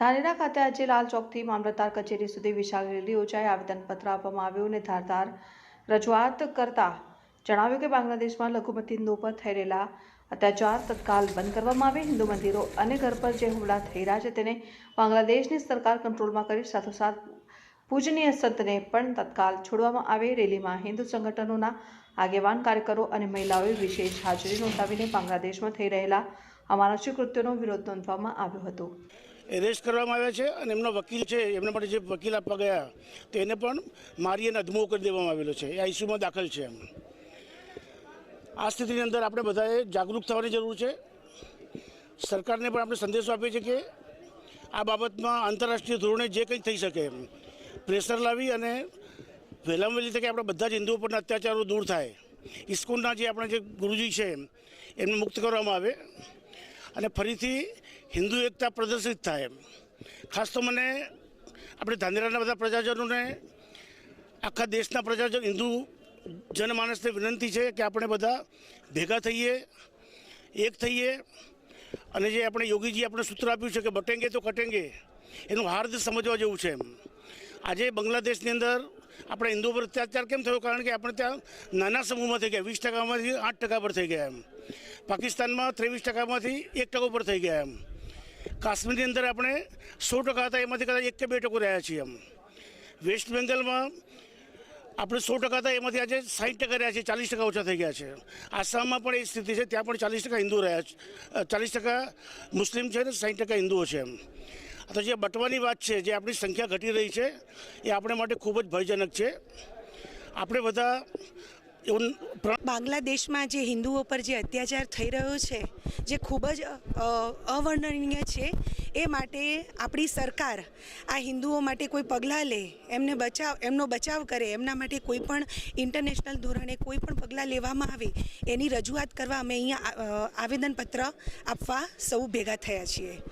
ધાનેરા ખાતે આજે લાલ ચોકથી મામલતદાર કચેરી સુધી વિશાળ રેલી યોજાઈ આવેદનપત્ર આપવામાં આવ્યું અને ધારદાર રજૂઆત કરતા જણાવ્યું કે બાંગ્લાદેશમાં લઘુમતી હિન્દુઓ પર થઈ રહેલા અત્યાચાર તત્કાલ બંધ કરવામાં આવે, હિન્દુ મંદિરો અને ઘર પર જે હુમલા થઈ રહ્યા છે તેને બાંગ્લાદેશની સરકાર કંટ્રોલમાં કરી સાથોસાથ પૂજનીય સંતને પણ તત્કાલ છોડવામાં આવે। રેલીમાં હિન્દુ સંગઠનોના આગેવાન, કાર્યકરો અને મહિલાઓએ વિશેષ હાજરી નોંધાવીને બાંગ્લાદેશમાં થઈ રહેલા અમાનુષિક કૃત્યોનો વિરોધ નોંધવામાં આવ્યો હતો। એરેસ્ટ કરવામાં આવ્યા છે અને એમનો વકીલ છે, એમના માટે જે વકીલ આપવા ગયા તો એને પણ મારી અને અધમો કરી દેવામાં આવેલો છે। એ આઈસીયુમાં દાખલ છે। આ સ્થિતિની અંદર આપણે બધાએ જાગૃત થવાની જરૂર છે। સરકારને પણ આપણે સંદેશો આપીએ છીએ કે આ બાબતમાં આંતરરાષ્ટ્રીય ધોરણે જે કંઈ થઈ શકે પ્રેશર લાવી અને વહેલામાં વહેલી તકે આપણે બધા જ હિન્દુઓ પરના અત્યાચારો દૂર થાય। ઇસ્કોનના જે આપણા જે ગુરુજી છે એમને મુક્ત કરવામાં આવે અને ફરીથી હિન્દુ એકતા પ્રદર્શિત થાય। ખાસ તો મને આપણે ધાનેરાના બધા પ્રજાજનોને, આખા દેશના પ્રજાજન, હિન્દુ જનમાનસને વિનંતી છે કે આપણે બધા ભેગા થઈએ, એક થઈએ અને જે આપણે યોગીજી આપણે સૂત્ર આપ્યું છે કે બટેંગે તો કટેંગે, એનું હાર્દ સમજવા જેવું છે। આજે બાંગ્લાદેશની અંદર આપણે હિન્દુઓ પર અત્યાચાર કેમ થયો? કારણ કે આપણે ત્યાં નાના સમૂહમાં થઈ ગયા, 20%માંથી 8% પર થઈ ગયા। પાકિસ્તાનમાં 23%માંથી 1% પર થઈ ગયા। કાશ્મીરની અંદર આપણે 100% હતા, એમાંથી કદાચ 1 કે 2% રહ્યા છીએ। વેસ્ટ બેંગાલમાં આપણે 100% હતા, એમાંથી આજે 60% રહ્યા છે, 40% ઓછા થઈ ગયા છે। આસામમાં પણ એ સ્થિતિ છે, ત્યાં પણ 40% હિન્દુ રહ્યા છે, 40% મુસ્લિમ છે ને 60% હિન્દુઓ છે। તો જે બટવાની વાત છે, જે આપણી સંખ્યા ઘટી રહી છે, એ આપણે માટે ખૂબ જ ભયજનક છે। આપણે બધા બાંગ્લાદેશમાં જે હિન્દુઓ પર જે અત્યાચાર થઈ રહ્યો છે, જે ખૂબ જ અવર્ણનીય છે। એ માટે આપણી સરકાર આ હિન્દુઓ માટે કોઈ પગલાં લે, એમનો બચાવ કરે, એમના માટે કોઈ પણ ઇન્ટરનેશનલ ધોરણે કોઈ પણ પગલાં લેવામાં આવે, એની રજૂઆત કરવા અમે અહીંયા આવેદનપત્ર આપવા સૌ ભેગા થયા છીએ।